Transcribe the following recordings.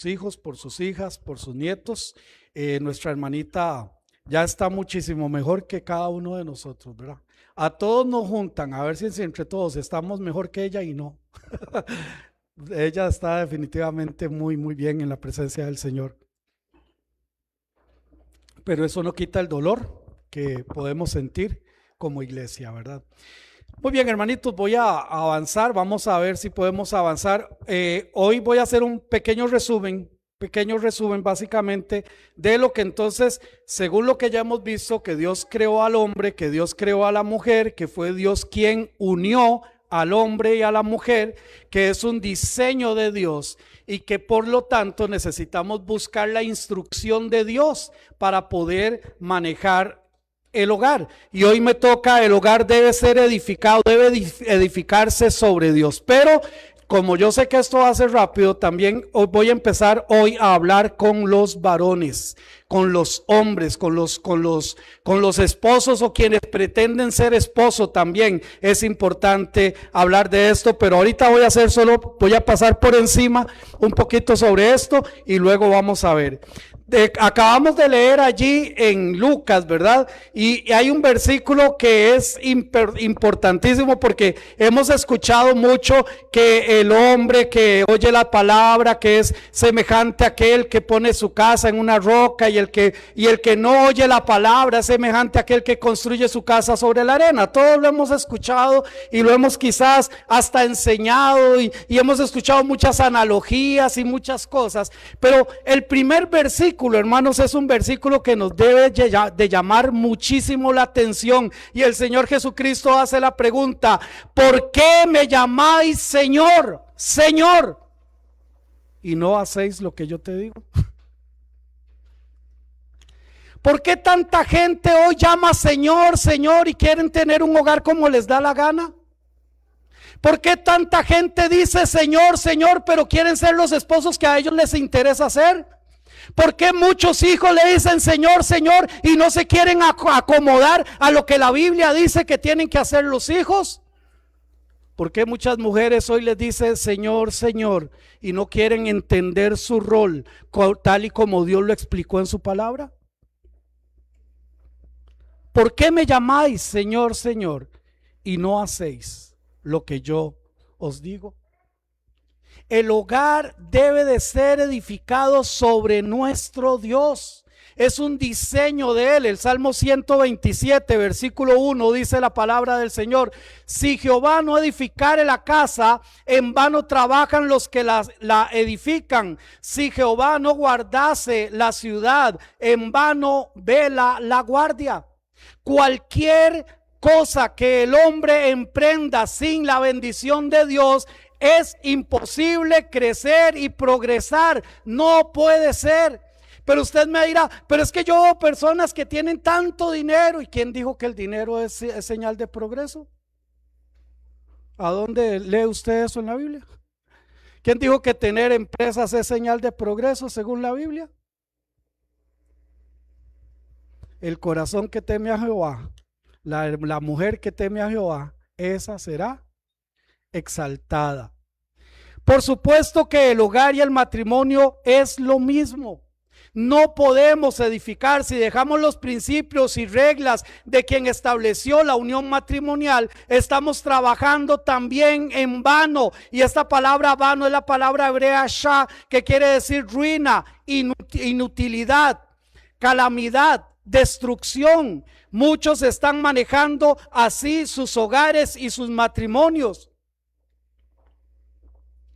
hijos, por sus hijas, por sus nietos. Nuestra hermanita ya está muchísimo mejor que cada uno de nosotros, ¿verdad? A todos nos juntan, a ver si entre todos estamos mejor que ella y no. Ella está definitivamente muy, muy bien en la presencia del Señor. Pero eso no quita el dolor que podemos sentir como iglesia, ¿verdad? Muy bien, hermanitos, voy a avanzar. Vamos a ver si podemos avanzar. Hoy voy a hacer un pequeño resumen básicamente de lo que entonces, según lo que ya hemos visto, que Dios creó al hombre, que Dios creó a la mujer, que fue Dios quien unió al hombre y a la mujer, que es un diseño de Dios y que por lo tanto necesitamos buscar la instrucción de Dios para poder manejar el hogar. Y hoy me toca: el hogar debe ser edificado, debe edificarse sobre Dios. Pero como yo sé que esto va a ser rápido, también voy a empezar hoy a hablar con los varones, con los hombres, con los esposos o quienes pretenden ser esposo. También es importante hablar de esto, pero ahorita voy a pasar por encima un poquito sobre esto y luego vamos a ver. Acabamos de leer allí en Lucas, ¿verdad? Y hay un versículo que es importantísimo, porque hemos escuchado mucho que el hombre que oye la palabra, que es semejante a aquel que pone su casa en una roca, y el que no oye la palabra es semejante a aquel que construye su casa sobre la arena. Todos lo hemos escuchado y lo hemos quizás hasta enseñado, y hemos escuchado muchas analogías y muchas cosas, pero el primer versículo, hermanos, es un versículo que nos debe de llamar muchísimo la atención. Y el Señor Jesucristo hace la pregunta: ¿por qué me llamáis Señor, Señor, y no hacéis lo que yo te digo? ¿Por qué tanta gente hoy llama Señor, Señor, y quieren tener un hogar como les da la gana? ¿Por qué tanta gente dice Señor, Señor, pero quieren ser los esposos que a ellos les interesa ser? ¿Por qué muchos hijos le dicen Señor, Señor, y no se quieren acomodar a lo que la Biblia dice que tienen que hacer los hijos? ¿Por qué muchas mujeres hoy les dicen Señor, Señor, y no quieren entender su rol tal y como Dios lo explicó en su palabra? ¿Por qué me llamáis Señor, Señor, y no hacéis lo que yo os digo? El hogar debe de ser edificado sobre nuestro Dios. Es un diseño de Él. El Salmo 127, versículo 1, dice la palabra del Señor: si Jehová no edificare la casa, en vano trabajan los que la edifican. Si Jehová no guardase la ciudad, en vano vela la guardia. Cualquier cosa que el hombre emprenda sin la bendición de Dios, es imposible crecer y progresar. No puede ser. Pero usted me dirá: pero es que yo veo personas que tienen tanto dinero. ¿Y quién dijo que el dinero es señal de progreso? ¿A dónde lee usted eso en la Biblia? ¿Quién dijo que tener empresas es señal de progreso según la Biblia? El corazón que teme a Jehová, la mujer que teme a Jehová, esa será exaltada. Por supuesto que el hogar y el matrimonio es lo mismo. No podemos edificar si dejamos los principios y reglas de quien estableció la unión matrimonial. Estamos trabajando también en vano. Y esta palabra vano es la palabra hebrea shah, que quiere decir ruina, inutilidad, calamidad, destrucción. Muchos están manejando así sus hogares y sus matrimonios.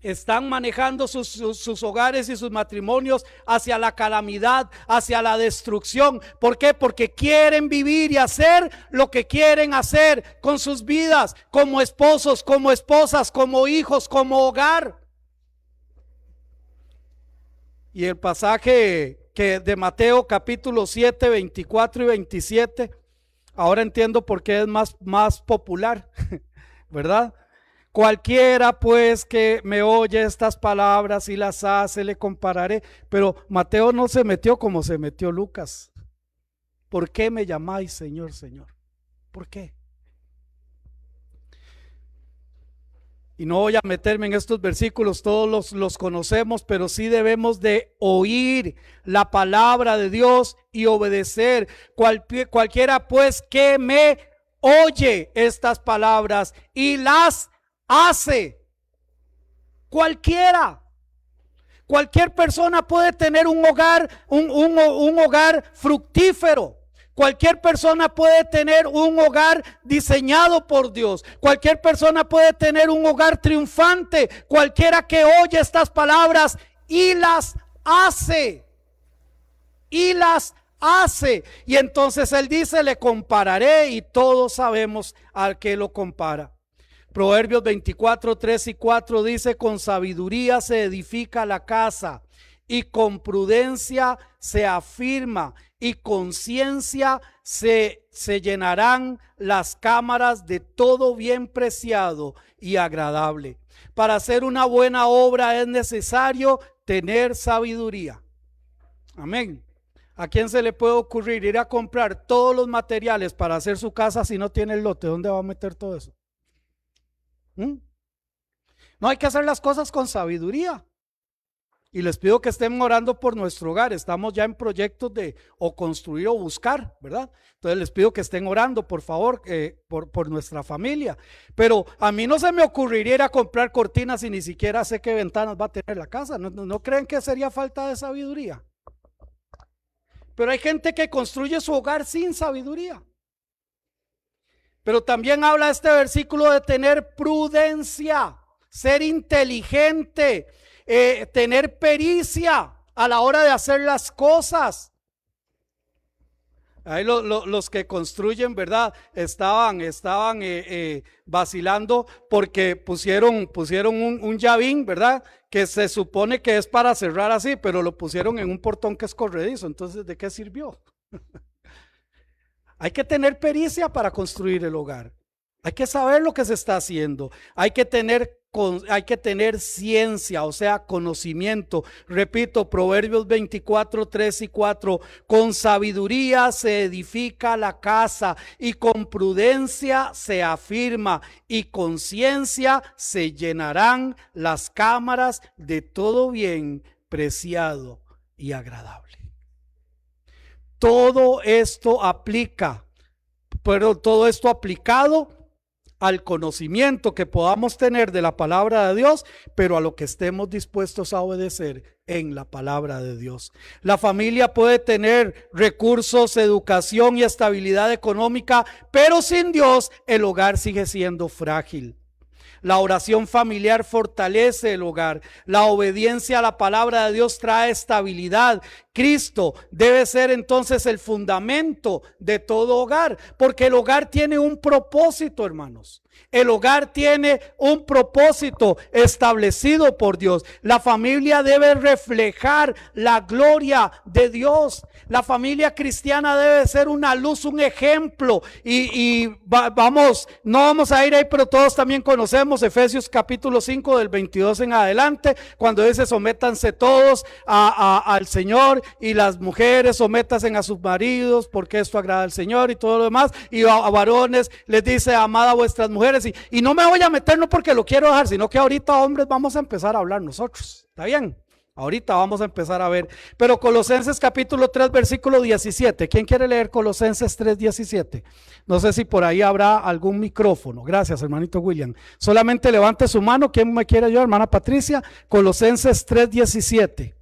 Están manejando sus hogares y sus matrimonios hacia la calamidad, hacia la destrucción. ¿Por qué? Porque quieren vivir y hacer lo que quieren hacer con sus vidas, como esposos, como esposas, como hijos, como hogar. Y el pasaje que de Mateo capítulo 7, 24 y 27, ahora entiendo por qué es más popular, ¿verdad? Cualquiera pues que me oye estas palabras y las hace, le compararé. Pero Mateo no se metió como se metió Lucas. ¿Por qué me llamáis Señor, Señor? ¿Por qué? y no voy a meterme en estos versículos, todos los conocemos, pero sí debemos de oír la palabra de Dios y obedecer. Cualquiera pues que me oye estas palabras y las hace. Cualquier persona puede tener un hogar, un hogar fructífero. Cualquier persona puede tener un hogar diseñado por Dios. Cualquier persona puede tener un hogar triunfante. Cualquiera que oye estas palabras y las hace. Y las hace. Y entonces él dice, le compararé, y todos sabemos al que lo compara. Proverbios 24, 3 y 4 dice, con sabiduría se edifica la casa y con prudencia se afirma, y con ciencia se llenarán las cámaras de todo bien preciado y agradable. Para hacer una buena obra es necesario tener sabiduría. Amén. ¿A quién se le puede ocurrir ir a comprar todos los materiales para hacer su casa si no tiene el lote? ¿Dónde va a meter todo eso? No, hay que hacer las cosas con sabiduría. Y les pido que estén orando por nuestro hogar. Estamos ya en proyectos de o construir o buscar, ¿verdad? Entonces les pido que estén orando, por favor, por nuestra familia. Pero a mí no se me ocurriría ir a comprar cortinas y ni siquiera sé qué ventanas va a tener la casa. ¿No creen que sería falta de sabiduría? Pero hay gente que construye su hogar sin sabiduría. Pero también habla este versículo de tener prudencia, ser inteligente, tener pericia a la hora de hacer las cosas. Ahí los que construyen, ¿verdad? Estaban vacilando porque pusieron un llavín, ¿verdad? Que se supone que es para cerrar así, pero lo pusieron en un portón que es corredizo. Entonces, ¿de qué sirvió? Hay que tener pericia para construir el hogar. Hay que saber lo que se está haciendo. Hay que tener ciencia, o sea, conocimiento. Repito, Proverbios 24, 3 y 4. Con sabiduría se edifica la casa y con prudencia se afirma, y con ciencia se llenarán las cámaras de todo bien preciado y agradable. Todo esto aplica, pero todo esto aplicado al conocimiento que podamos tener de la palabra de Dios, pero a lo que estemos dispuestos a obedecer en la palabra de Dios. La familia puede tener recursos, educación y estabilidad económica, pero sin Dios el hogar sigue siendo frágil. La oración familiar fortalece el hogar. La obediencia a la palabra de Dios trae estabilidad. Cristo debe ser entonces el fundamento de todo hogar, porque el hogar tiene un propósito, hermanos. El hogar tiene un propósito establecido por Dios. La familia debe reflejar la gloria de Dios. La familia cristiana debe ser una luz, un ejemplo. No vamos a ir ahí, pero todos también conocemos Efesios capítulo 5 del 22 en adelante, cuando dice sométanse todos al Señor, y las mujeres sométanse a sus maridos, porque esto agrada al Señor y todo lo demás. Y a varones les dice amad a vuestras mujeres. Y no me voy a meter, no porque lo quiero dejar, sino que ahorita, hombres, vamos a empezar a hablar nosotros. ¿Está bien? Ahorita vamos a empezar a ver. Pero Colosenses capítulo 3 versículo 17. ¿Quién quiere leer Colosenses 3, 17? No sé si por ahí habrá algún micrófono. Gracias, hermanito William. Solamente levante su mano. ¿Quién me quiere ayudar? Hermana Patricia. Colosenses 3, 17.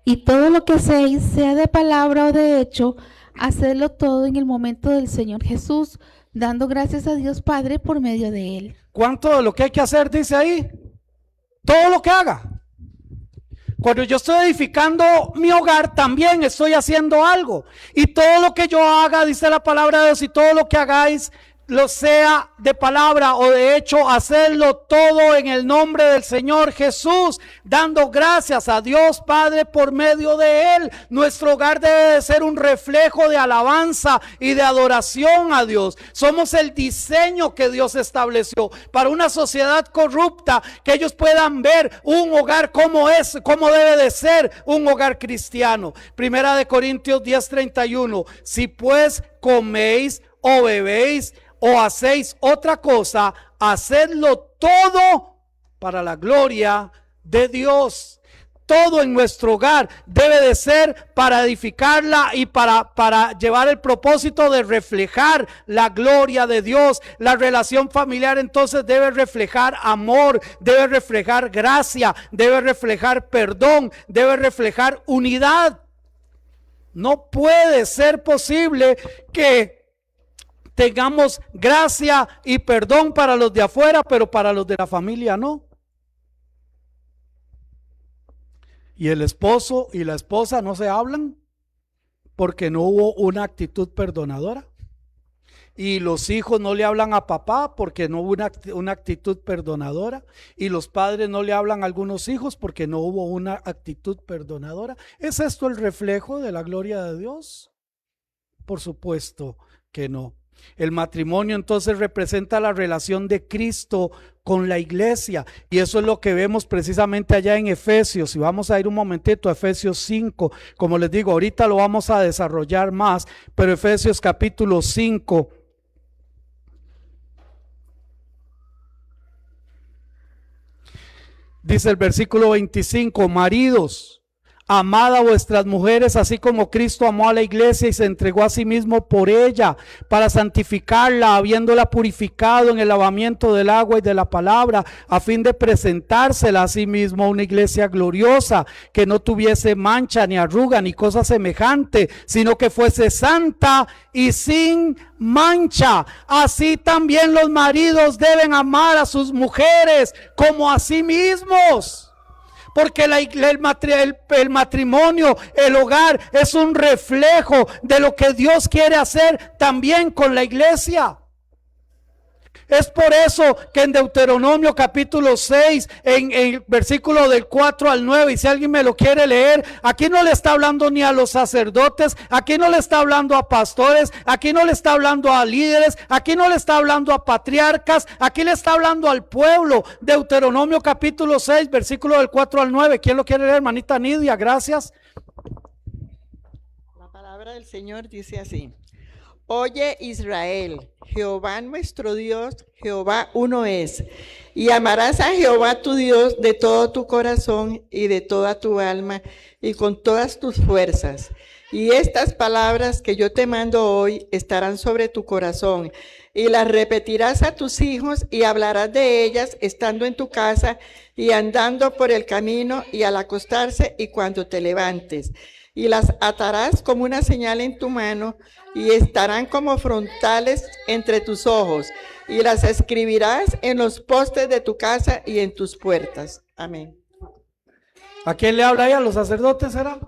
Y todo lo que hacéis, sea de palabra o de hecho, hacedlo todo en el momento del Señor Jesús, dando gracias a Dios Padre por medio de Él. ¿Cuánto de lo que hay que hacer dice ahí? Todo lo que haga. Cuando yo estoy edificando mi hogar, también estoy haciendo algo. Y todo lo que yo haga, dice la palabra de Dios, y todo lo que hagáis, lo sea de palabra o de hecho, hacerlo todo en el nombre del Señor Jesús, dando gracias a Dios Padre por medio de Él. Nuestro hogar debe de ser un reflejo de alabanza y de adoración a Dios. Somos el diseño que Dios estableció para una sociedad corrupta, que ellos puedan ver un hogar como es, como debe de ser un hogar cristiano. Primera de Corintios 10:31, si pues coméis o bebéis o hacéis otra cosa, hacedlo todo para la gloria de Dios. Todo en nuestro hogar debe de ser para edificarla y para llevar el propósito de reflejar la gloria de Dios. La relación familiar entonces debe reflejar amor, debe reflejar gracia, debe reflejar perdón, debe reflejar unidad. No puede ser posible que tengamos gracia y perdón para los de afuera, pero para los de la familia no. Y el esposo y la esposa no se hablan porque no hubo una actitud perdonadora. Y los hijos no le hablan a papá porque no hubo una actitud perdonadora. Y los padres no le hablan a algunos hijos porque no hubo una actitud perdonadora. ¿Es esto el reflejo de la gloria de Dios? Por supuesto que no. El matrimonio entonces representa la relación de Cristo con la iglesia, y eso es lo que vemos precisamente allá en Efesios. Y vamos a ir un momentito a Efesios 5, como les digo, ahorita lo vamos a desarrollar más, pero Efesios capítulo 5. Dice el versículo 25, maridos, amad a vuestras mujeres, así como Cristo amó a la iglesia y se entregó a sí mismo por ella, para santificarla, habiéndola purificado en el lavamiento del agua y de la palabra, a fin de presentársela a sí mismo a una iglesia gloriosa, que no tuviese mancha, ni arruga, ni cosa semejante, sino que fuese santa y sin mancha. Así también los maridos deben amar a sus mujeres como a sí mismos. Porque el matrimonio, el hogar, es un reflejo de lo que Dios quiere hacer también con la iglesia. Es por eso que en Deuteronomio capítulo 6, en el versículo del 4 al 9, y si alguien me lo quiere leer, aquí no le está hablando ni a los sacerdotes, aquí no le está hablando a pastores, aquí no le está hablando a líderes, aquí no le está hablando a patriarcas, aquí le está hablando al pueblo. Deuteronomio capítulo 6, versículo del 4 al 9. ¿Quién lo quiere leer, hermanita Nidia? Gracias. La palabra del Señor dice así: Oye Israel, Jehová nuestro Dios, Jehová uno es, y amarás a Jehová tu Dios de todo tu corazón y de toda tu alma y con todas tus fuerzas. Y estas palabras que yo te mando hoy estarán sobre tu corazón, y las repetirás a tus hijos y hablarás de ellas estando en tu casa y andando por el camino y al acostarse y cuando te levantes. Y las atarás como una señal en tu mano y estarán como frontales entre tus ojos, y las escribirás en los postes de tu casa y en tus puertas. Amén. ¿A quién le habla ahí? ¿A los sacerdotes será?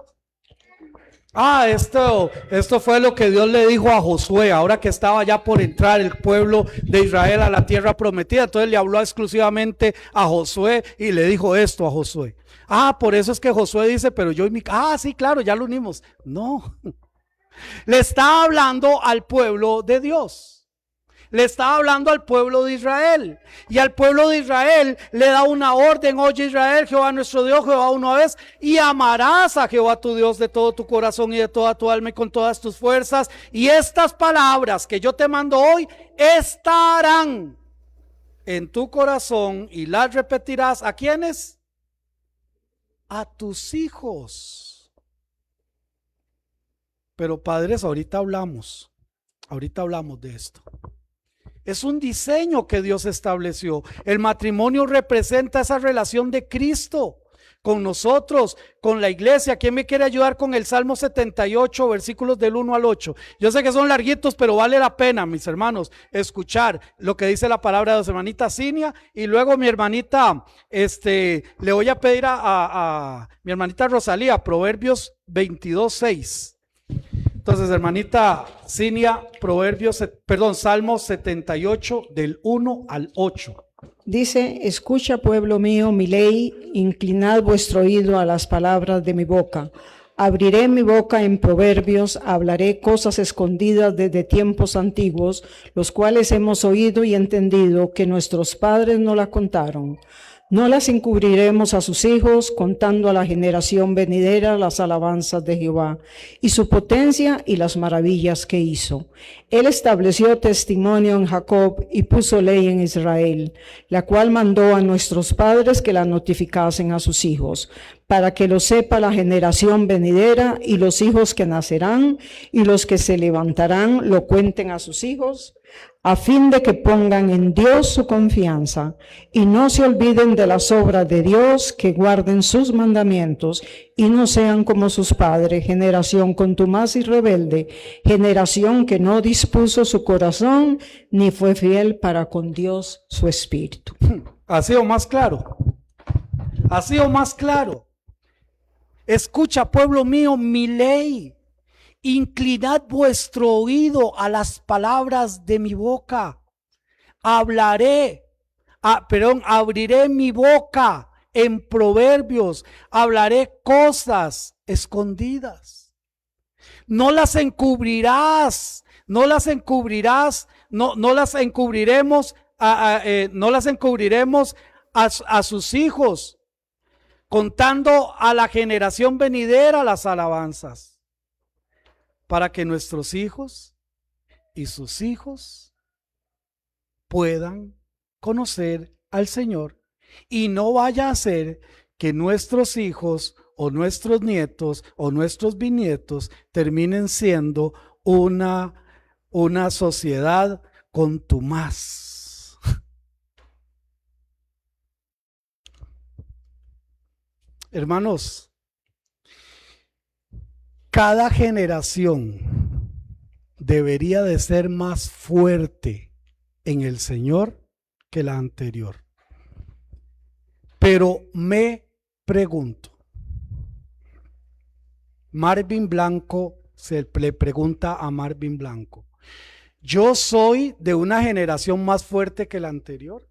Esto fue lo que Dios le dijo a Josué, ahora que estaba ya por entrar el pueblo de Israel a la tierra prometida. Entonces le habló exclusivamente a Josué y le dijo esto a Josué. Por eso es que Josué dice, pero yo y mi... sí, claro, ya lo unimos. No, le está hablando al pueblo de Dios. Le está hablando al pueblo de Israel, y al pueblo de Israel le da una orden: oye Israel, Jehová nuestro Dios, Jehová uno es, y amarás a Jehová tu Dios de todo tu corazón y de toda tu alma y con todas tus fuerzas. Y estas palabras que yo te mando hoy estarán en tu corazón, y las repetirás. ¿A quiénes? A tus hijos. Pero padres, ahorita hablamos de esto. Es un diseño que Dios estableció. El matrimonio representa esa relación de Cristo con nosotros, con la iglesia. ¿Quién me quiere ayudar con el Salmo 78, versículos del 1 al 8? Yo sé que son larguitos, pero vale la pena, mis hermanos, escuchar lo que dice la palabra de su hermanita Cinia. Y luego mi hermanita, le voy a pedir a mi hermanita Rosalía, Proverbios 22:6. Entonces, hermanita Cinia, Salmos 78 del 1 al 8. Dice: escucha, pueblo mío, mi ley, inclinad vuestro oído a las palabras de mi boca. Abriré mi boca en proverbios, hablaré cosas escondidas desde tiempos antiguos, los cuales hemos oído y entendido que nuestros padres no las contaron. No las encubriremos a sus hijos, contando a la generación venidera las alabanzas de Jehová, y su potencia y las maravillas que hizo. Él estableció testimonio en Jacob y puso ley en Israel, la cual mandó a nuestros padres que la notificasen a sus hijos, para que lo sepa la generación venidera y los hijos que nacerán, y los que se levantarán lo cuenten a sus hijos, a fin de que pongan en Dios su confianza y no se olviden de las obras de Dios, que guarden sus mandamientos y no sean como sus padres, generación contumaz y rebelde, generación que no dispuso su corazón ni fue fiel para con Dios su espíritu. ¿Ha sido más claro? ¿Ha sido más claro? Escucha, pueblo mío, mi ley. Inclinad vuestro oído a las palabras de mi boca. Abriré mi boca en proverbios, hablaré cosas escondidas. No las encubrirás, no las encubriremos a sus hijos, contando a la generación venidera las alabanzas, para que nuestros hijos y sus hijos puedan conocer al Señor, y no vaya a ser que nuestros hijos o nuestros nietos o nuestros bisnietos terminen siendo una sociedad contumaz. Hermanos, cada generación debería de ser más fuerte en el Señor que la anterior. Pero me pregunto, Marvin Blanco le pregunta a Marvin Blanco, ¿yo soy de una generación más fuerte que la anterior?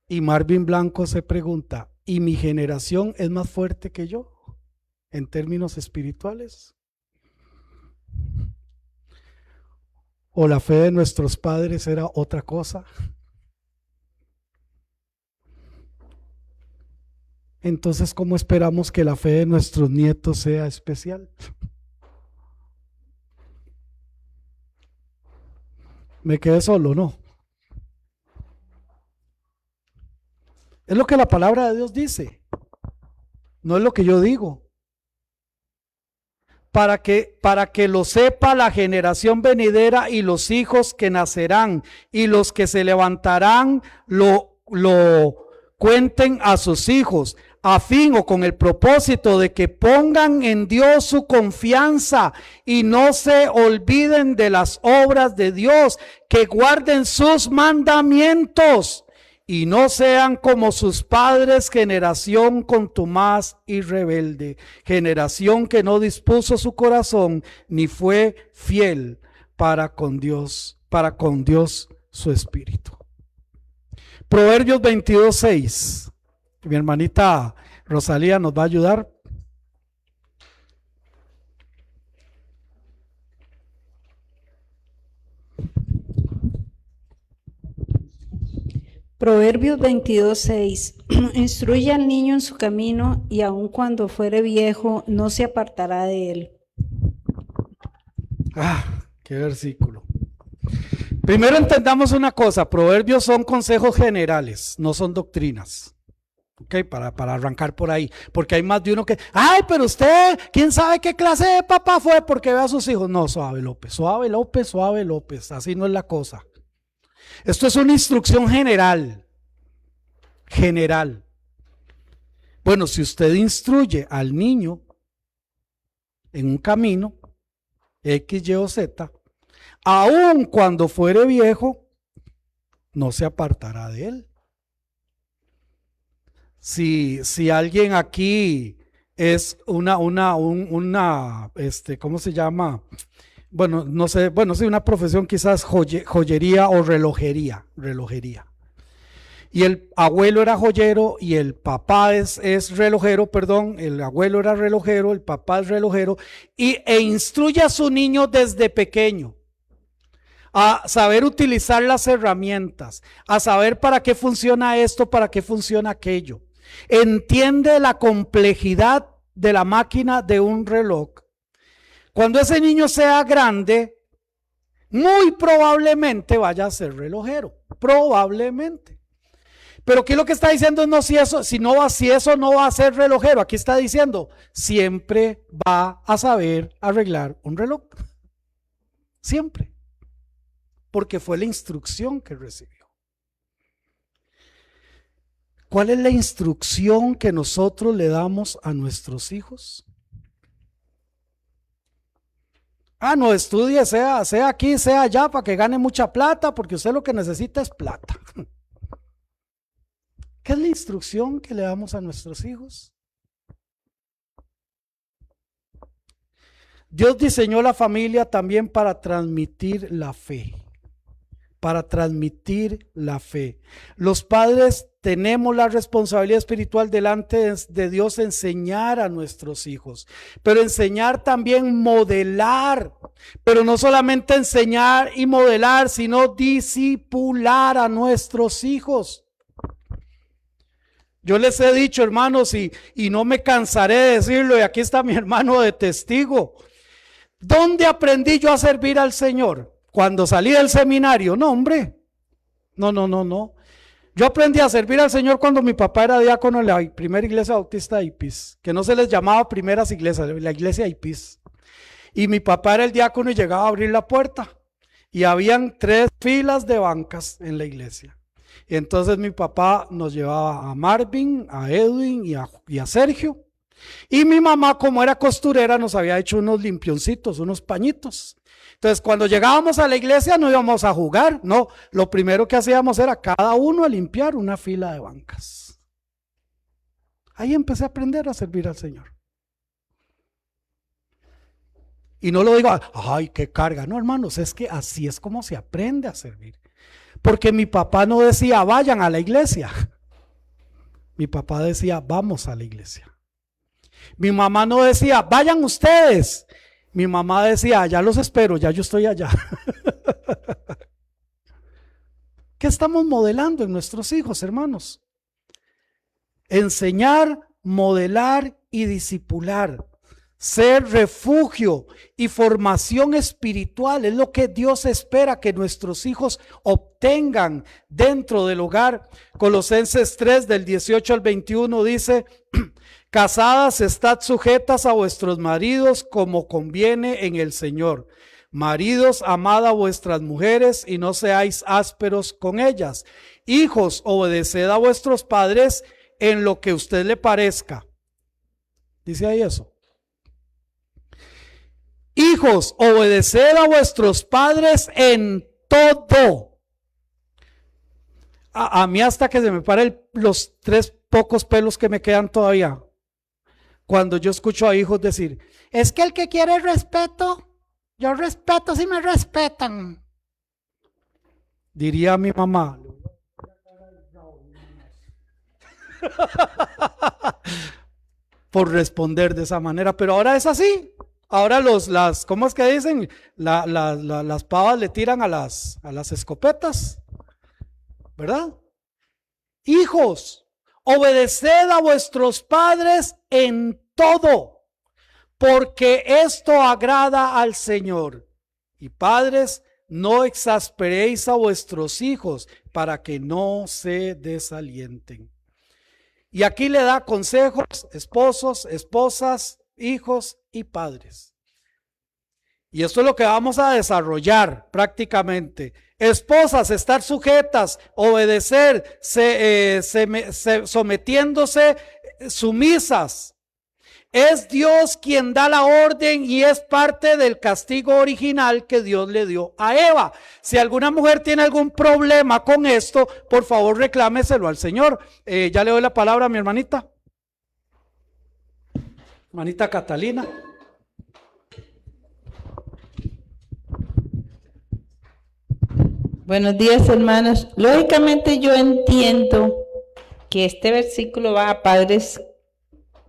Y Marvin Blanco se pregunta, ¿y mi generación es más fuerte que yo en términos espirituales? ¿O la fe de nuestros padres era otra cosa? Entonces, ¿cómo esperamos que la fe de nuestros nietos sea especial? Me quedé solo, ¿no? Es lo que la palabra de Dios dice, no es lo que yo digo. Para que lo sepa la generación venidera y los hijos que nacerán, y los que se levantarán lo cuenten a sus hijos, a fin o con el propósito de que pongan en Dios su confianza y no se olviden de las obras de Dios, que guarden sus mandamientos y no sean como sus padres, generación contumaz y rebelde, generación que no dispuso su corazón ni fue fiel para con Dios su espíritu. Proverbios 22:6. Mi hermanita Rosalía nos va a ayudar. Proverbios 22:6. Instruye al niño en su camino, y aun cuando fuere viejo no se apartará de él. Qué versículo. Primero entendamos una cosa, proverbios son consejos generales, no son doctrinas. Ok, para arrancar por ahí, porque hay más de uno que, pero usted, ¿quién sabe qué clase de papá fue porque ve a sus hijos? No, suave López, así no es la cosa. Esto es una instrucción general. Bueno, si usted instruye al niño en un camino, X, Y o Z, aun cuando fuere viejo, no se apartará de él. Si alguien aquí es ¿cómo se llama? Bueno, no sé, bueno, sí, una profesión quizás joyería o relojería. Y el abuelo era joyero y el papá es relojero, perdón, el abuelo era relojero, el papá es relojero, e instruye a su niño desde pequeño a saber utilizar las herramientas, a saber para qué funciona esto, para qué funciona aquello. Entiende la complejidad de la máquina de un reloj. Cuando ese niño sea grande, muy probablemente vaya a ser relojero, probablemente. Pero aquí lo que está diciendo no si eso no va a ser relojero. Aquí está diciendo siempre va a saber arreglar un reloj. Siempre. Porque fue la instrucción que recibió. ¿Cuál es la instrucción que nosotros le damos a nuestros hijos? No, estudie, sea aquí, sea allá, para que gane mucha plata, porque usted lo que necesita es plata. ¿Qué es la instrucción que le damos a nuestros hijos? Dios diseñó la familia también para transmitir la fe. Para transmitir la fe. Los padres tenemos la responsabilidad espiritual delante de Dios de enseñar a nuestros hijos, pero enseñar también modelar, pero no solamente enseñar y modelar, sino discipular a nuestros hijos. Yo les he dicho, hermanos, y no me cansaré de decirlo, y aquí está mi hermano de testigo. ¿Dónde aprendí yo a servir al Señor? Cuando salí del seminario. No, hombre, no. Yo aprendí a servir al Señor cuando mi papá era diácono en la primera iglesia bautista de Ipis, que no se les llamaba primeras iglesias, la iglesia de Ipis. Y mi papá era el diácono y llegaba a abrir la puerta. Y habían 3 filas de bancas en la iglesia. Y entonces mi papá nos llevaba a Marvin, a Edwin y a Sergio. Y mi mamá, como era costurera, nos había hecho unos limpioncitos, unos pañitos. Entonces, cuando llegábamos a la iglesia no íbamos a jugar, no, lo primero que hacíamos era cada uno a limpiar una fila de bancas. Ahí empecé a aprender a servir al Señor. Y no lo digo, ay, qué carga, no, hermanos, es que así es como se aprende a servir. Porque mi papá no decía, vayan a la iglesia. Mi papá decía, vamos a la iglesia. Mi mamá no decía, vayan ustedes. Mi mamá decía, ya los espero, ya yo estoy allá. ¿Qué estamos modelando en nuestros hijos, hermanos? Enseñar, modelar y discipular. Ser refugio y formación espiritual es lo que Dios espera que nuestros hijos obtengan dentro del hogar. Colosenses 3 del 18 al 21 dice: casadas, estad sujetas a vuestros maridos como conviene en el Señor. Maridos, amad a vuestras mujeres y no seáis ásperos con ellas. Hijos, obedeced a vuestros padres en lo que a usted le parezca. Dice ahí eso. Hijos, obedeced a vuestros padres en todo. A mí hasta que se me paren los 3 pocos pelos que me quedan todavía. Cuando yo escucho a hijos decir, es que el que quiere respeto, yo respeto si me respetan. Diría mi mamá. Por responder de esa manera, pero ahora es así. Ahora ¿cómo es que dicen? Las pavas le tiran a las escopetas, ¿verdad? Hijos, obedeced a vuestros padres en todo, porque esto agrada al Señor. Y padres, no exasperéis a vuestros hijos para que no se desalienten. Y aquí le da consejos, esposos, esposas, hijos y padres. Y esto es lo que vamos a desarrollar prácticamente. Esposas, estar sujetas, obedecer, sometiéndose, sumisas. Es Dios quien da la orden y es parte del castigo original que Dios le dio a Eva. Si alguna mujer tiene algún problema con esto, por favor reclámeselo al Señor. Ya le doy la palabra a mi hermanita. Hermanita Catalina. Buenos días, hermanos. Lógicamente yo entiendo que este versículo va a padres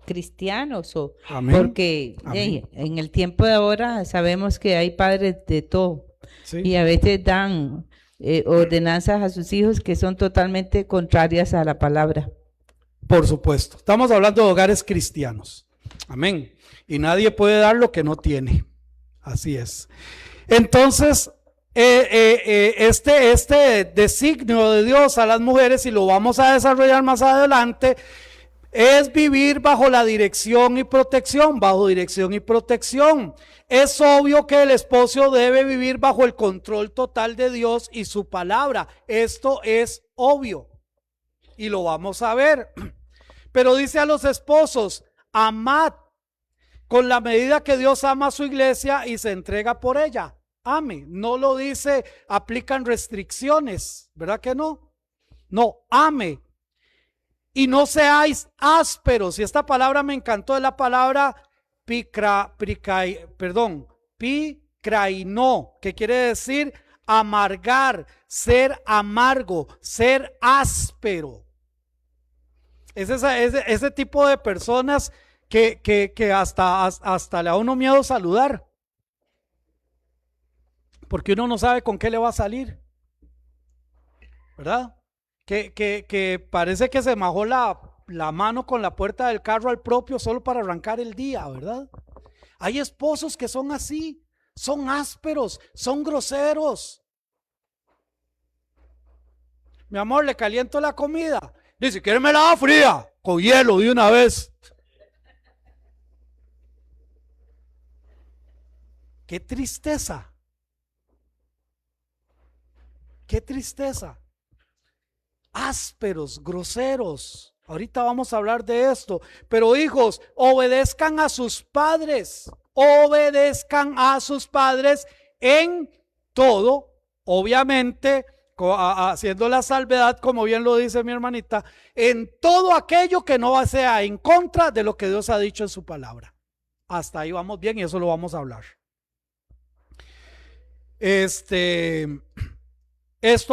cristianos, Amén. porque Amén. en el tiempo de ahora sabemos que hay padres de todo, Sí. y a veces dan ordenanzas a sus hijos que son totalmente contrarias a la palabra. Por supuesto. Estamos hablando de hogares cristianos. Amén. Y nadie puede dar lo que no tiene. Así es. Entonces, este designio de Dios a las mujeres, y lo vamos a desarrollar más adelante, es vivir bajo la dirección y protección, bajo dirección y protección. Es obvio que el esposo debe vivir bajo el control total de Dios y su palabra. Esto es obvio y lo vamos a ver. Pero dice a los esposos: amad con la medida que Dios ama a su iglesia y se entrega por ella. Ame. No lo dice aplican restricciones, ¿verdad que no? No, ame. Y no seáis ásperos. Y esta palabra me encantó, es la palabra pikraino, que quiere decir amargar, ser amargo, ser áspero. Es ese tipo de personas que hasta le da uno miedo saludar, porque uno no sabe con qué le va a salir, ¿verdad? Que parece que se majó la mano con la puerta del carro al propio solo para arrancar el día, ¿verdad? Hay esposos que son así, son ásperos, son groseros. Mi amor, le caliento la comida. Dice, ¿quiere me la da fría? Con hielo de una vez. Qué tristeza. Qué tristeza. Ásperos, groseros. Ahorita vamos a hablar de esto. Pero hijos, obedezcan a sus padres. Obedezcan a sus padres en todo. Obviamente, haciendo la salvedad, como bien lo dice mi hermanita, en todo aquello que no sea en contra de lo que Dios ha dicho en su palabra. Hasta ahí vamos bien y eso lo vamos a hablar. Esto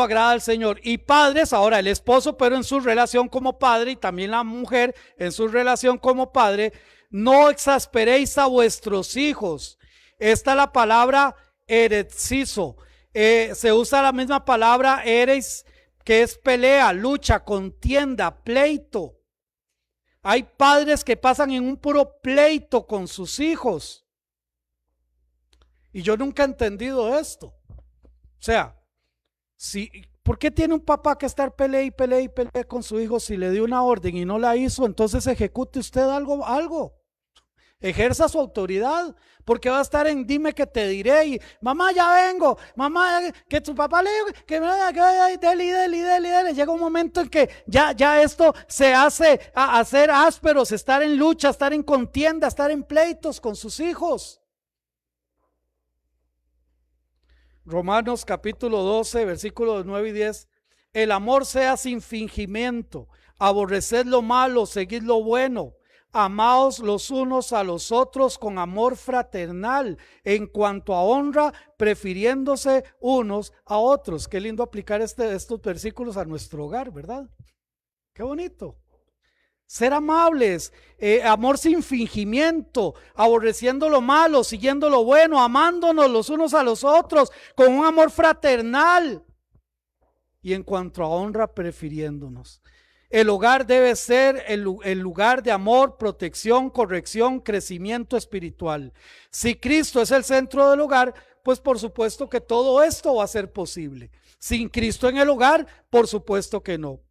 agrada al Señor. Y padres, ahora el esposo, pero en su relación como padre, y también la mujer en su relación como padre, no exasperéis a vuestros hijos. Esta es la palabra eretzizo. Se usa la misma palabra eres, que es pelea, lucha, contienda, pleito. Hay padres que pasan en un puro pleito con sus hijos. Y yo nunca he entendido esto. O sea, ¿por qué tiene un papá que estar pelea y pelea y pelea con su hijo? Si le dio una orden y no la hizo, entonces ejecute usted algo. Ejerza su autoridad, porque va a estar en dime que te diré. Y mamá, ya vengo. Mamá, que tu papá le dijo que dele. Llega un momento en que ya esto se hace a ser ásperos, estar en lucha, estar en contienda, estar en pleitos con sus hijos. Romanos capítulo 12, versículos 9 y 10. El amor sea sin fingimiento, aborreced lo malo, seguid lo bueno, amaos los unos a los otros con amor fraternal, en cuanto a honra, prefiriéndose unos a otros. Qué lindo aplicar estos versículos a nuestro hogar, ¿verdad? Qué bonito. Ser amables, amor sin fingimiento, aborreciendo lo malo, siguiendo lo bueno, amándonos los unos a los otros, con un amor fraternal. Y en cuanto a honra, prefiriéndonos. El hogar debe ser el lugar de amor, protección, corrección, crecimiento espiritual. Si Cristo es el centro del hogar, pues por supuesto que todo esto va a ser posible. Sin Cristo en el hogar, por supuesto que no.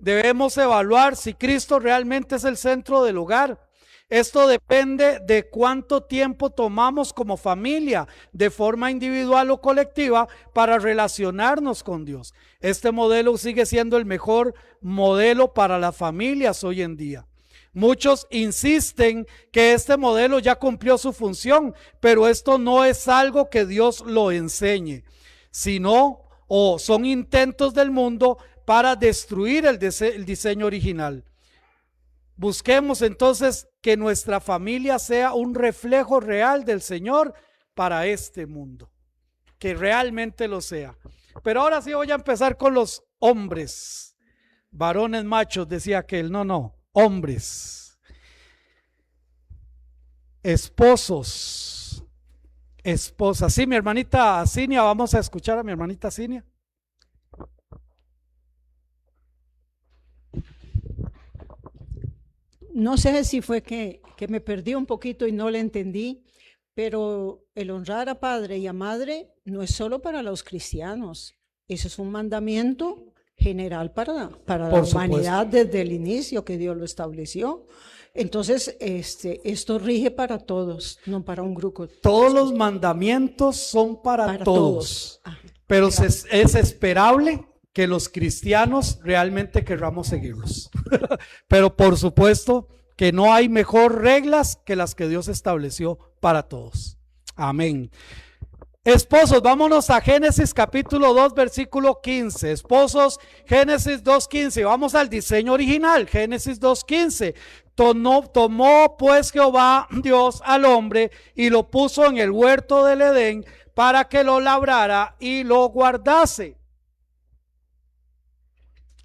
Debemos evaluar si Cristo realmente es el centro del hogar. Esto depende de cuánto tiempo tomamos como familia, de forma individual o colectiva, para relacionarnos con Dios. Este modelo sigue siendo el mejor modelo para las familias hoy en día. Muchos insisten que este modelo ya cumplió su función, pero esto no es algo que Dios lo enseñe, sino son intentos del mundo para destruir el diseño original. Busquemos entonces que nuestra familia sea un reflejo real del Señor para este mundo, que realmente lo sea. Pero ahora sí voy a empezar con los hombres, varones machos, decía aquel. No, hombres, esposos, esposas. Sí, mi hermanita Cinia, vamos a escuchar a mi hermanita Cinia. No sé si fue que me perdí un poquito y no le entendí, pero el honrar a padre y a madre no es solo para los cristianos, eso es un mandamiento general para la humanidad desde el inicio que Dios lo estableció. Entonces, esto rige para todos, no para un grupo. Todos los mandamientos son para todos. Pero es esperable que los cristianos realmente querramos seguirlos. Pero por supuesto que no hay mejor reglas que las que Dios estableció para todos. Amén. Esposos, vámonos a Génesis capítulo 2, versículo 15. Esposos, Génesis 2:15. Vamos al diseño original, Génesis 2:15. Tomó pues Jehová Dios al hombre y lo puso en el huerto del Edén para que lo labrara y lo guardase.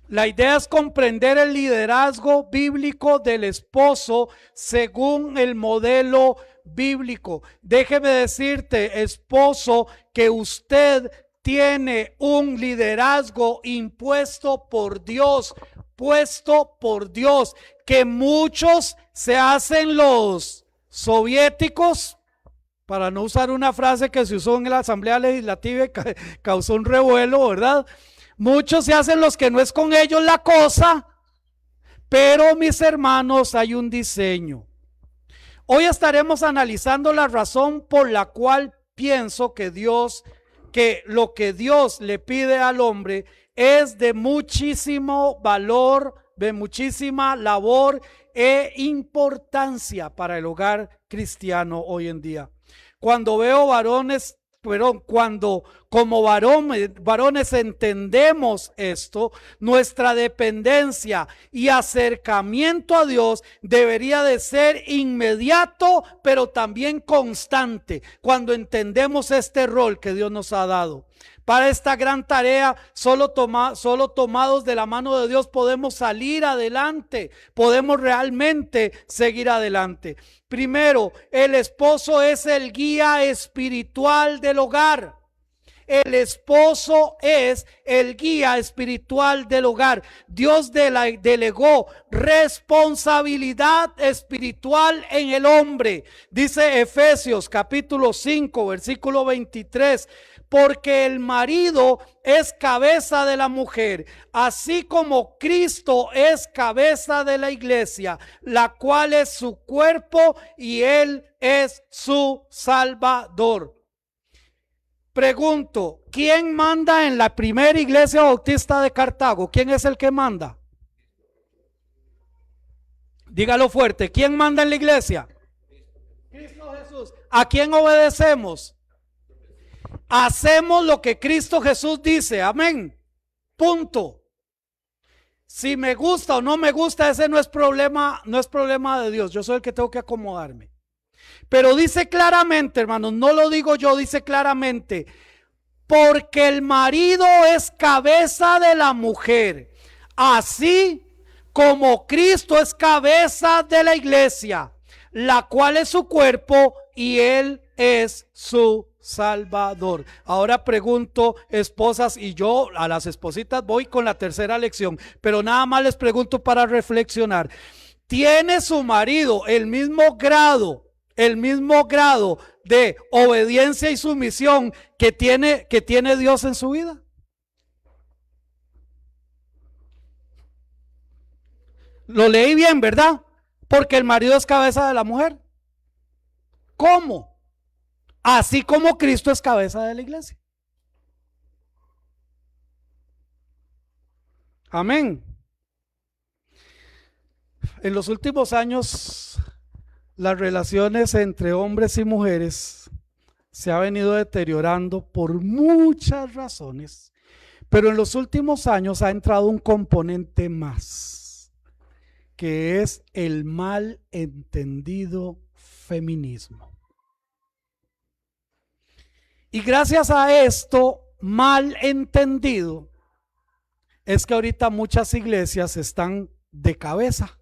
La idea es comprender el liderazgo bíblico del esposo según el modelo bíblico. Déjeme decirte, esposo, que usted tiene un liderazgo impuesto por Dios, puesto por Dios, que muchos se hacen los soviéticos, para no usar una frase que se usó en la Asamblea Legislativa y causó un revuelo, ¿verdad? Muchos se hacen los que no es con ellos la cosa, pero mis hermanos, hay un diseño. Hoy estaremos analizando la razón por la cual pienso que lo que Dios le pide al hombre es de muchísimo valor, de muchísima labor e importancia para el hogar cristiano hoy en día. Cuando veo varones, cuando como varones entendemos esto, nuestra dependencia y acercamiento a Dios debería de ser inmediato, pero también constante, cuando entendemos este rol que Dios nos ha dado. Para esta gran tarea, solo tomados de la mano de Dios podemos salir adelante, podemos realmente seguir adelante. Primero, el esposo es el guía espiritual del hogar. El esposo es el guía espiritual del hogar. Dios delegó responsabilidad espiritual en el hombre. Dice Efesios capítulo 5, versículo 23. Porque el marido es cabeza de la mujer, así como Cristo es cabeza de la iglesia, la cual es su cuerpo y Él es su Salvador. Pregunto, ¿quién manda en la primera iglesia bautista de Cartago? ¿Quién es el que manda? Dígalo fuerte, ¿quién manda en la iglesia? Cristo Jesús. ¿A quién obedecemos? Hacemos lo que Cristo Jesús dice, amén, punto. Si me gusta o no me gusta, ese no es problema de Dios, yo soy el que tengo que acomodarme. Pero dice claramente, hermanos, no lo digo yo, dice claramente, porque el marido es cabeza de la mujer, así como Cristo es cabeza de la iglesia, la cual es su cuerpo y Él es su Salvador. Ahora pregunto, esposas, y yo a las espositas voy con la tercera lección, pero nada más les pregunto para reflexionar. ¿Tiene su marido el mismo grado de obediencia y sumisión que tiene Dios en su vida? Lo leí bien, ¿verdad? Porque el marido es cabeza de la mujer. ¿Cómo? Así como Cristo es cabeza de la iglesia. Amén. En los últimos años, las relaciones entre hombres y mujeres se ha venido deteriorando por muchas razones, pero en los últimos años ha entrado un componente más, que es el mal entendido feminismo. Y gracias a esto mal entendido es que ahorita muchas iglesias están de cabeza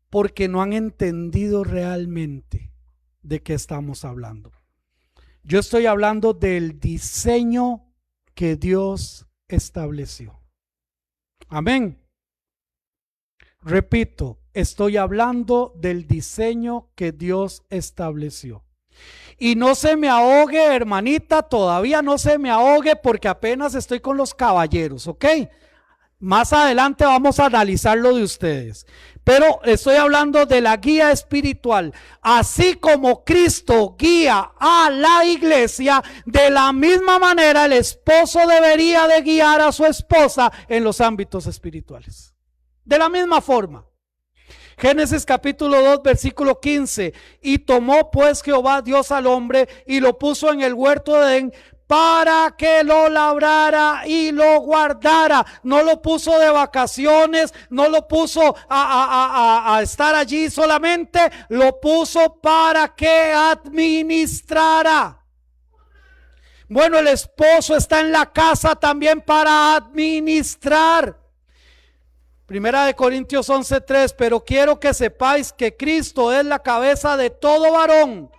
porque no han entendido realmente de qué estamos hablando. Yo estoy hablando del diseño que Dios estableció. Amén. Repito, estoy hablando del diseño que Dios estableció. Y no se me ahogue, hermanita, todavía no se me ahogue porque apenas estoy con los caballeros, ¿ok? Más adelante vamos a analizar lo de ustedes. Pero estoy hablando de la guía espiritual. Así como Cristo guía a la iglesia, de la misma manera el esposo debería de guiar a su esposa en los ámbitos espirituales. De la misma forma. Génesis capítulo 2 versículo 15. Y tomó pues Jehová Dios al hombre y lo puso en el huerto de Edén para que lo labrara y lo guardara. No lo puso de vacaciones, no lo puso a estar allí solamente, lo puso para que administrara. Bueno, el esposo está en la casa también para administrar. Primera de Corintios 11:3, pero quiero que sepáis que Cristo es la cabeza de todo varón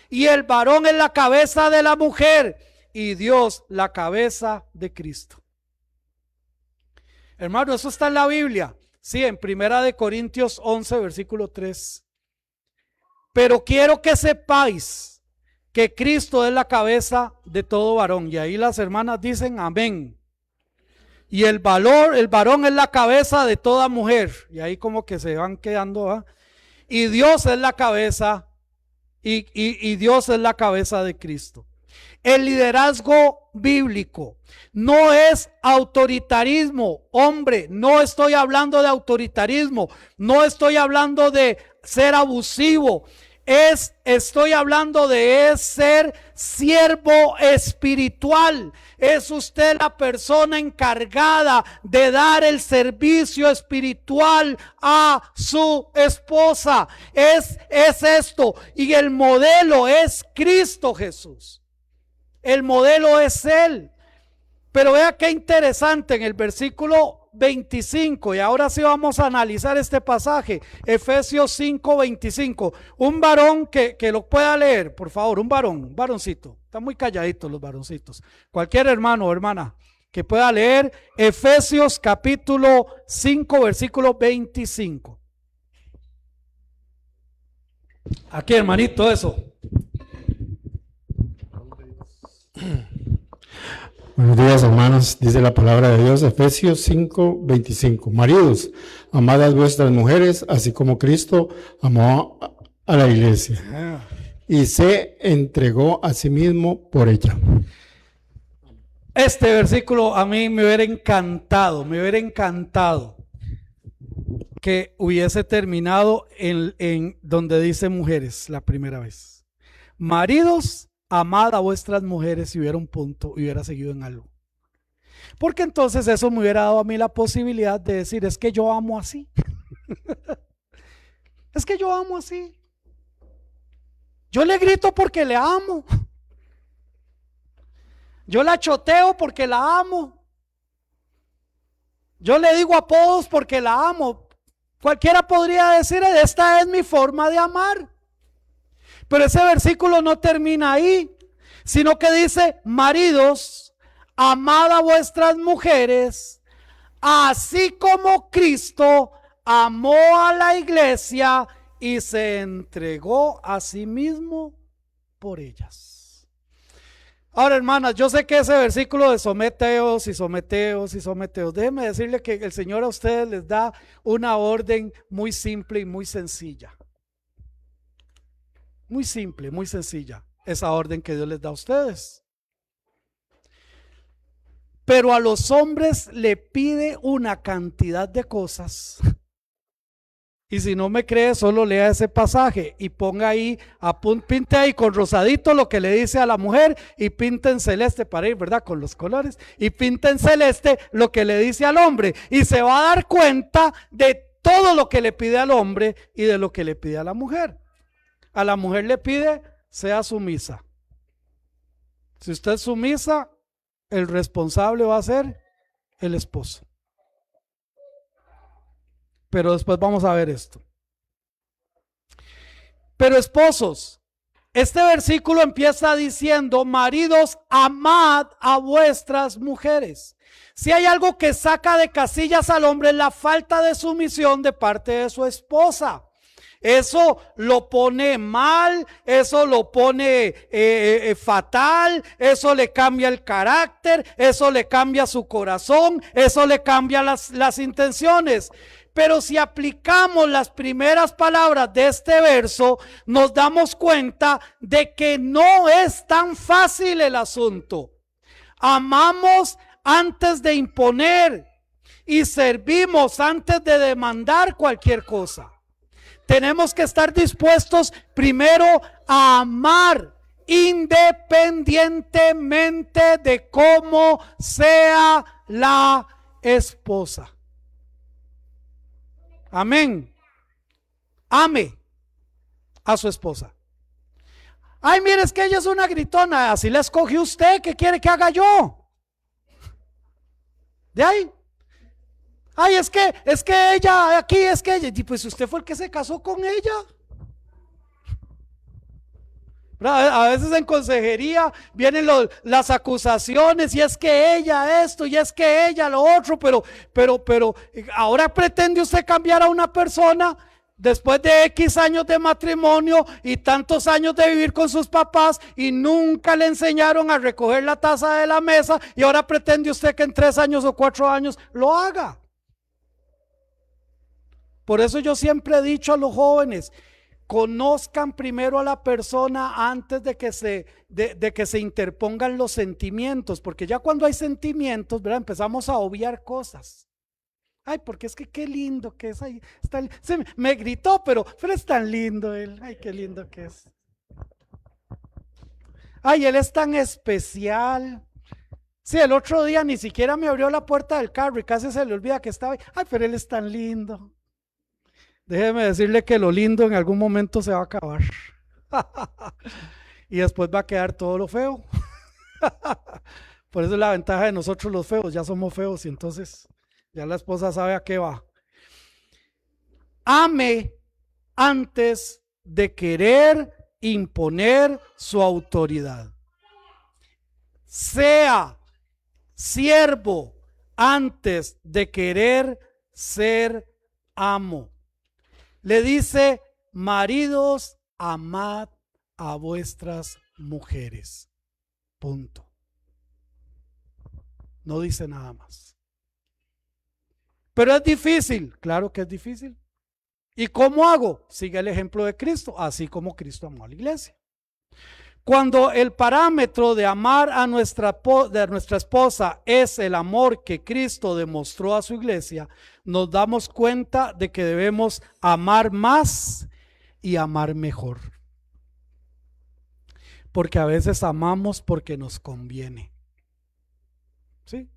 y el varón es la cabeza de la mujer y Dios la cabeza de Cristo. Hermano, eso está en la Biblia. Sí, en Primera de Corintios 11 versículo 3. Pero quiero que sepáis que Cristo es la cabeza de todo varón. Y ahí las hermanas dicen amén. Y el varón es la cabeza de toda mujer. Y ahí como que se van quedando, ¿eh? Y Dios es la cabeza, y Dios es la cabeza de Cristo. El liderazgo bíblico no es autoritarismo. Hombre, no estoy hablando de autoritarismo. No estoy hablando de ser abusivo. Estoy hablando de ser siervo espiritual. Es usted la persona encargada de dar el servicio espiritual a su esposa. Es esto. Y el modelo es Cristo Jesús. El modelo es Él. Pero vea qué interesante en el versículo 25, y ahora sí vamos a analizar este pasaje, Efesios 5:25. Un varón que lo pueda leer, por favor, un varoncito. Están muy calladitos los varoncitos. Cualquier hermano o hermana que pueda leer Efesios capítulo 5, versículo 25. Aquí, hermanito, eso. Buenos días, hermanos, dice la palabra de Dios, Efesios 5:25. Maridos, amad a vuestras mujeres, así como Cristo amó a la iglesia y se entregó a sí mismo por ella. Este versículo a mí me hubiera encantado que hubiese terminado en donde dice mujeres la primera vez. Maridos, amad a vuestras mujeres, si hubiera un punto y hubiera seguido en algo. Porque entonces eso me hubiera dado a mí la posibilidad de decir, es que yo amo así. Es que yo amo así. Yo le grito porque le amo. Yo la choteo porque la amo. Yo le digo apodos porque la amo. Cualquiera podría decir, esta es mi forma de amar. Pero ese versículo no termina ahí, sino que dice, maridos, amad a vuestras mujeres, así como Cristo amó a la iglesia y se entregó a sí mismo por ellas. Ahora, hermanas, yo sé que ese versículo de someteos, déjeme decirle que el Señor a ustedes les da una orden muy simple y muy sencilla. Muy simple, muy sencilla, esa orden que Dios les da a ustedes. Pero a los hombres le pide una cantidad de cosas Y si no me cree, solo lea ese pasaje y ponga ahí, pinte ahí con rosadito lo que le dice a la mujer y pinte en celeste para ir, ¿verdad? Con los colores. Y pinte en celeste lo que le dice al hombre. Y se va a dar cuenta de todo lo que le pide al hombre y de lo que le pide a la mujer. A la mujer le pide, sea sumisa. Si usted es sumisa, el responsable va a ser el esposo. Pero después vamos a ver esto. Pero esposos, este versículo empieza diciendo: maridos, amad a vuestras mujeres. Si hay algo que saca de casillas al hombre, es la falta de sumisión de parte de su esposa. Eso lo pone mal, eso lo pone fatal, eso le cambia el carácter, eso le cambia su corazón, eso le cambia las intenciones. Pero si aplicamos las primeras palabras de este verso, nos damos cuenta de que no es tan fácil el asunto. Amamos antes de imponer y servimos antes de demandar cualquier cosa. Tenemos que estar dispuestos primero a amar independientemente de cómo sea la esposa. Amén. Ame a su esposa. Ay, mire, es que ella es una gritona. Así la escogió usted. ¿Qué quiere que haga yo? De ahí. Ay, es que ella, aquí es que ella. Y pues usted fue el que se casó con ella. A veces en consejería vienen las acusaciones, y es que ella esto, y es que ella lo otro, pero ahora pretende usted cambiar a una persona después de X años de matrimonio y tantos años de vivir con sus papás, y nunca le enseñaron a recoger la taza de la mesa, y ahora pretende usted que en 3 años o 4 años lo haga. Por eso yo siempre he dicho a los jóvenes: conozcan primero a la persona antes de que se interpongan los sentimientos, porque ya cuando hay sentimientos, ¿verdad?, empezamos a obviar cosas. Ay, porque es que qué lindo que es ahí. Me gritó, pero es tan lindo él. Ay, qué lindo que es. Ay, él es tan especial. Sí, el otro día ni siquiera me abrió la puerta del carro y casi se le olvida que estaba ahí. Ay, pero él es tan lindo. Déjeme decirle que lo lindo en algún momento se va a acabar. Y después va a quedar todo lo feo. Por eso es la ventaja de nosotros los feos, ya somos feos y entonces ya la esposa sabe a qué va. Ame antes de querer imponer su autoridad. Sea siervo antes de querer ser amo. Le dice: maridos, amad a vuestras mujeres. Punto. No dice nada más. Pero es difícil. Claro que es difícil. ¿Y cómo hago? Sigue el ejemplo de Cristo, así como Cristo amó a la iglesia. Cuando el parámetro de amar a nuestra esposa es el amor que Cristo demostró a su iglesia, nos damos cuenta de que debemos amar más y amar mejor. Porque a veces amamos porque nos conviene. ¿Sí?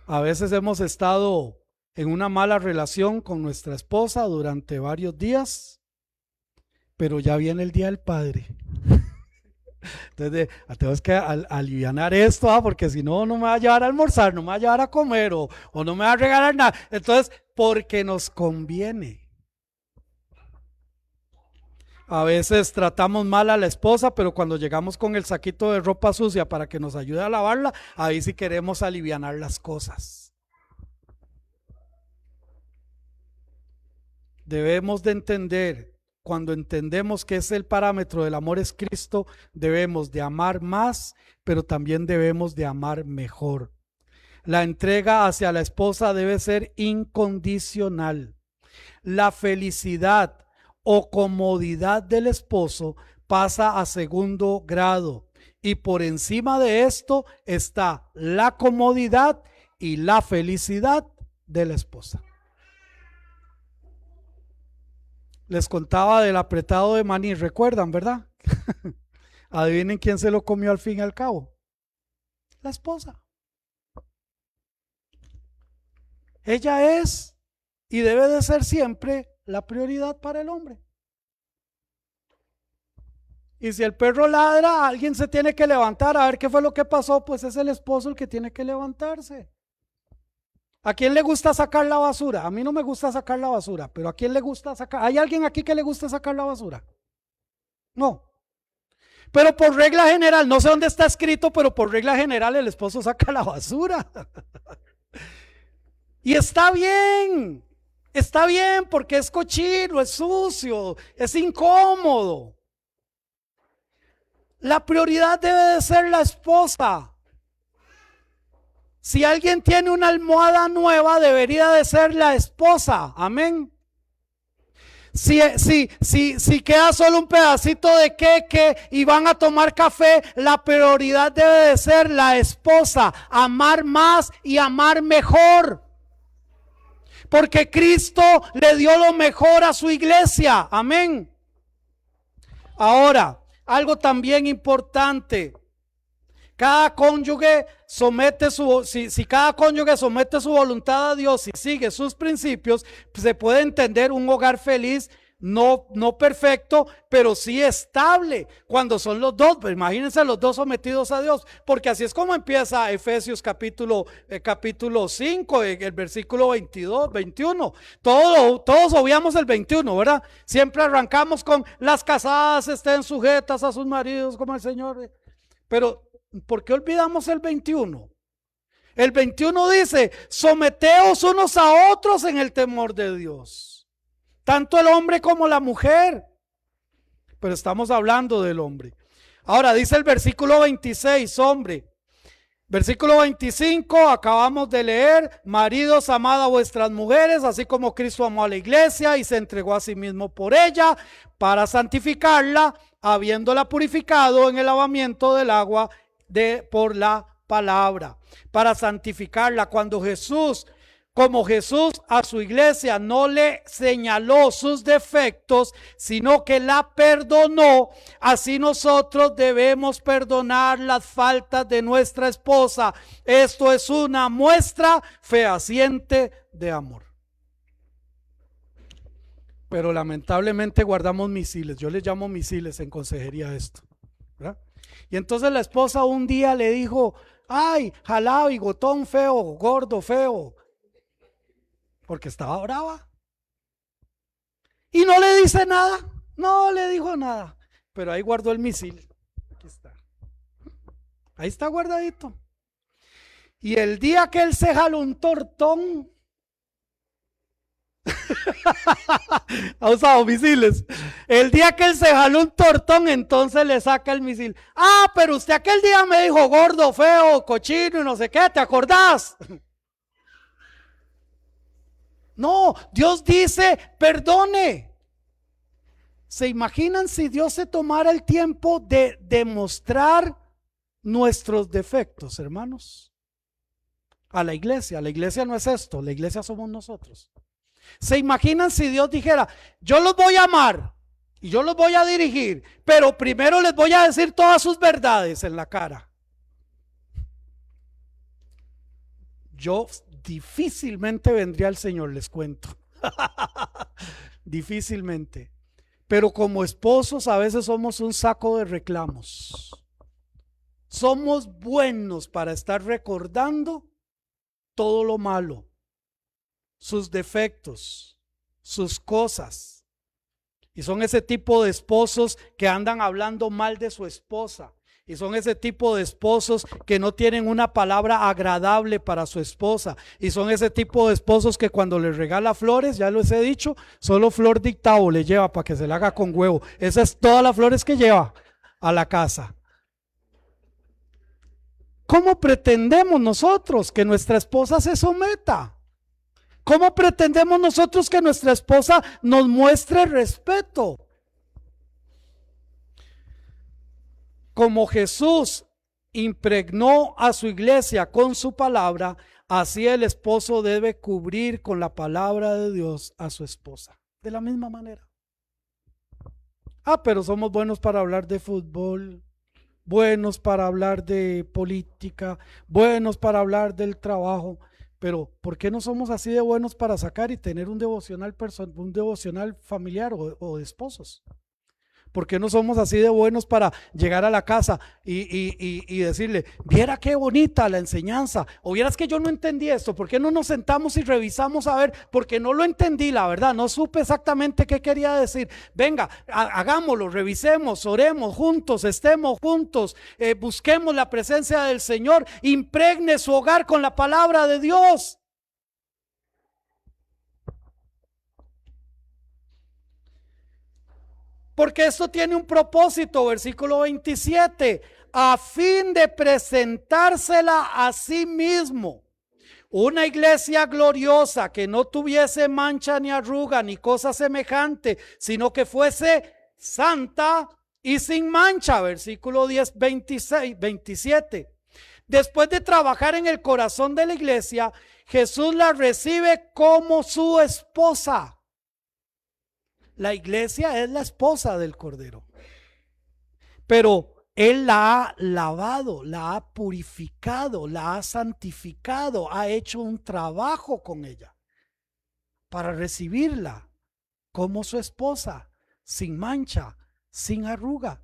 A veces hemos estado en una mala relación con nuestra esposa durante varios días, pero ya viene el Día del Padre. Entonces tenemos que alivianar esto, porque si no, no me va a llevar a almorzar, no me va a llevar a comer o no me va a regalar nada. Entonces, porque nos conviene. A veces tratamos mal a la esposa, pero cuando llegamos con el saquito de ropa sucia para que nos ayude a lavarla, ahí sí queremos alivianar las cosas. Debemos de entender, cuando entendemos que es el parámetro del amor es Cristo, debemos de amar más, pero también debemos de amar mejor. La entrega hacia la esposa debe ser incondicional. La felicidad o comodidad del esposo pasa a segundo grado, y por encima de esto está la comodidad y la felicidad de la esposa. Les contaba del apretado de maní, ¿recuerdan, verdad? Adivinen quién se lo comió al fin y al cabo. La esposa. Ella es y debe de ser siempre la prioridad para el hombre. Y si el perro ladra, alguien se tiene que levantar a ver qué fue lo que pasó, pues es el esposo el que tiene que levantarse. ¿A quién le gusta sacar la basura? A mí no me gusta sacar la basura, pero ¿a quién le gusta sacar? ¿Hay alguien aquí que le gusta sacar la basura? No. Pero por regla general, no sé dónde está escrito, pero por regla general el esposo saca la basura. Y está bien porque es cochino, es sucio, es incómodo. La prioridad debe de ser la esposa. Si alguien tiene una almohada nueva, debería de ser la esposa. Amén. Si queda solo un pedacito de queque y van a tomar café, la prioridad debe de ser la esposa. Amar más y amar mejor. Porque Cristo le dio lo mejor a su iglesia. Amén. Ahora, algo también importante. Cada cónyuge somete si cada cónyuge somete su voluntad a Dios y sigue sus principios, pues se puede entender un hogar feliz, no perfecto, pero sí estable. Cuando son los dos, pues imagínense los dos sometidos a Dios, porque así es como empieza Efesios capítulo 5, el versículo 22, 21. Todos obviamos el 21, ¿verdad? Siempre arrancamos con las casadas estén sujetas a sus maridos como el Señor. Pero ¿por qué olvidamos el 21? El 21 dice, someteos unos a otros en el temor de Dios. Tanto el hombre como la mujer. Pero estamos hablando del hombre. Ahora dice el versículo 26, hombre. Versículo 25, acabamos de leer, maridos, amad a vuestras mujeres, así como Cristo amó a la iglesia y se entregó a sí mismo por ella, para santificarla, habiéndola purificado en el lavamiento del agua por la palabra, para santificarla. Como Jesús a su iglesia no le señaló sus defectos, sino que la perdonó, así nosotros debemos perdonar las faltas de nuestra esposa. Esto es una muestra fehaciente de amor. Pero lamentablemente guardamos misiles. Yo les llamo misiles en consejería a esto, ¿verdad? Y entonces la esposa un día le dijo, ay, jalá, bigotón feo, gordo feo, porque estaba brava. Y no le dice nada, no le dijo nada, pero ahí guardó el misil. Aquí está. Ahí está guardadito. Y el día que él se jaló un tortón, ha usado misiles. El día que él se jaló un tortón, entonces le saca el misil. Ah, pero usted aquel día me dijo gordo, feo, cochino y no sé qué, ¿te acordás? No, Dios dice perdone. ¿Se imaginan si Dios se tomara el tiempo de demostrar nuestros defectos, hermanos? A la iglesia no es esto, la iglesia somos nosotros. ¿Se imaginan si Dios dijera, yo los voy a amar y yo los voy a dirigir, pero primero les voy a decir todas sus verdades en la cara? Yo difícilmente vendría al Señor, les cuento. Difícilmente. Pero como esposos a veces somos un saco de reclamos. Somos buenos para estar recordando todo lo malo, sus defectos, sus cosas. Y son ese tipo de esposos que andan hablando mal de su esposa. Y son ese tipo de esposos que no tienen una palabra agradable para su esposa. Y son ese tipo de esposos que cuando les regala flores, ya les he dicho, solo flor dictado le lleva para que se la haga con huevo. Esas es todas las flores que lleva a la casa. ¿Cómo pretendemos nosotros que nuestra esposa se someta? ¿Cómo pretendemos nosotros que nuestra esposa nos muestre respeto? Como Jesús impregnó a su iglesia con su palabra, así el esposo debe cubrir con la palabra de Dios a su esposa. De la misma manera. Ah, pero somos buenos para hablar de fútbol, buenos para hablar de política, buenos para hablar del trabajo, pero ¿por qué no somos así de buenos para sacar y tener un devocional un devocional familiar o de esposos? ¿Por qué no somos así de buenos para llegar a la casa y decirle, viera qué bonita la enseñanza, o vieras que yo no entendí esto? ¿Por qué no nos sentamos y revisamos a ver? Porque no lo entendí, la verdad, no supe exactamente qué quería decir. Venga, hagámoslo, revisemos, oremos juntos, estemos juntos, busquemos la presencia del Señor, impregne su hogar con la palabra de Dios. Porque esto tiene un propósito, versículo 27, a fin de presentársela a sí mismo, una iglesia gloriosa que no tuviese mancha ni arruga ni cosa semejante, sino que fuese santa y sin mancha, versículo 27. Después de trabajar en el corazón de la iglesia, Jesús la recibe como su esposa. La iglesia es la esposa del Cordero, pero Él la ha lavado, la ha purificado, la ha santificado, ha hecho un trabajo con ella para recibirla como su esposa, sin mancha, sin arruga.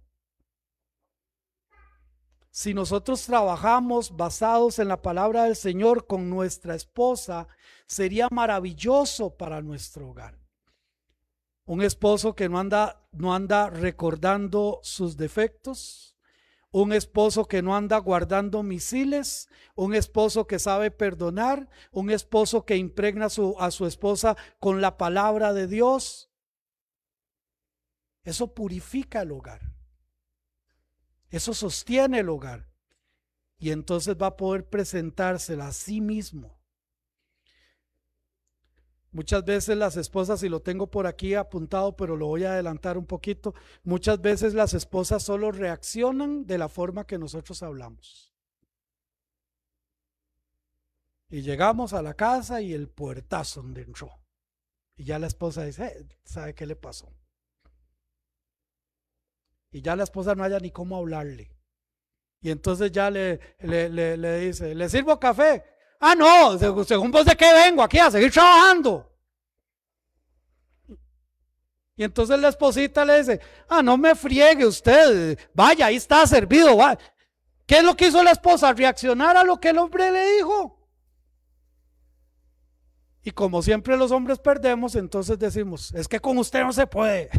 Si nosotros trabajamos basados en la palabra del Señor con nuestra esposa, sería maravilloso para nuestro hogar. Un esposo que no anda recordando sus defectos, un esposo que no anda guardando misiles, un esposo que sabe perdonar, un esposo que impregna a su esposa con la palabra de Dios. Eso purifica el hogar, eso sostiene el hogar, y entonces va a poder presentársela a sí mismo. Muchas veces las esposas, y lo tengo por aquí apuntado, pero lo voy a adelantar un poquito, muchas veces las esposas solo reaccionan de la forma que nosotros hablamos. Y llegamos a la casa y el puertazo donde entró. Y ya la esposa dice, ¿sabe qué le pasó? Y ya la esposa no haya ni cómo hablarle. Y entonces ya le dice, ¿le sirvo café? Ah, no, según vos de qué vengo aquí a seguir trabajando. Y entonces la esposita le dice, ah, no me friegue usted, vaya, ahí está servido. Va. ¿Qué es lo que hizo la esposa? Reaccionar a lo que el hombre le dijo. Y como siempre los hombres perdemos, entonces decimos, es que con usted no se puede.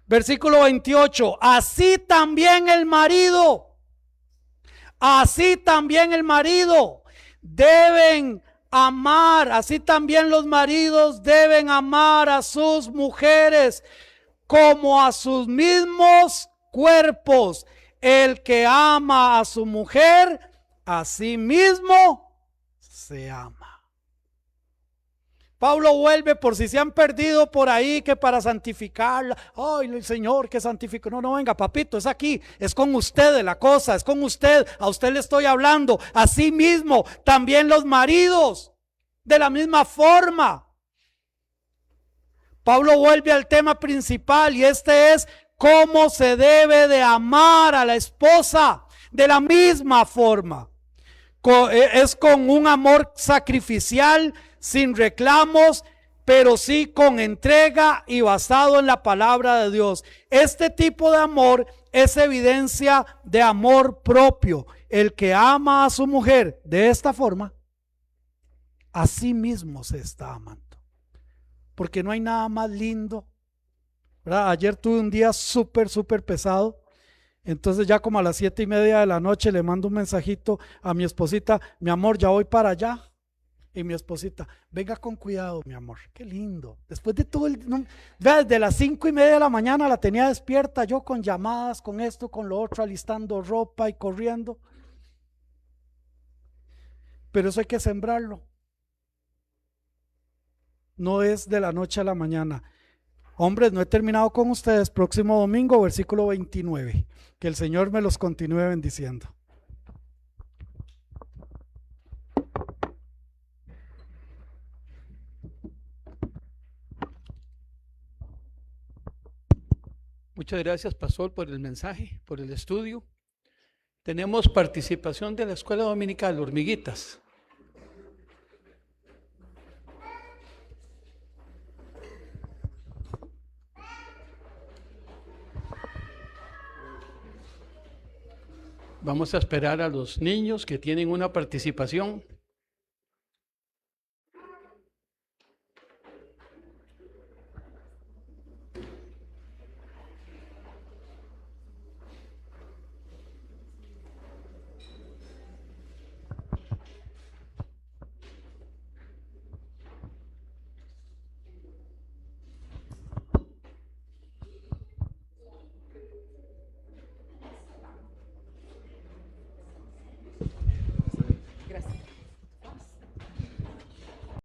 Versículo 28, así también el marido deben amar, así también los maridos deben amar a sus mujeres como a sus mismos cuerpos. El que ama a su mujer, a sí mismo se ama. Pablo vuelve, por si se han perdido por ahí, que para santificarla, ay, el Señor que santificó. No, venga, papito, es aquí, es con usted la cosa, es con usted, a usted le estoy hablando. Así mismo, también los maridos, de la misma forma. Pablo vuelve al tema principal, y este es cómo se debe de amar a la esposa, de la misma forma. Es con un amor sacrificial, sin reclamos, pero sí con entrega y basado en la palabra de Dios. Este tipo de amor es evidencia de amor propio. El que ama a su mujer de esta forma, a sí mismo se está amando. Porque no hay nada más lindo, ¿verdad? Ayer tuve un día súper pesado. Entonces ya como a las 7:30 de la noche le mando un mensajito a mi esposita, mi amor, ya voy para allá. Y mi esposita, venga con cuidado, mi amor, qué lindo. Después de todo desde las 5:30 de la mañana la tenía despierta yo con llamadas, con esto, con lo otro, alistando ropa y corriendo. Pero eso hay que sembrarlo. No es de la noche a la mañana. Hombres, no he terminado con ustedes. Próximo domingo, versículo 29. Que el Señor me los continúe bendiciendo. Muchas gracias, Pastor, por el mensaje, por el estudio. Tenemos participación de la escuela dominical, Hormiguitas. Vamos a esperar a los niños que tienen una participación.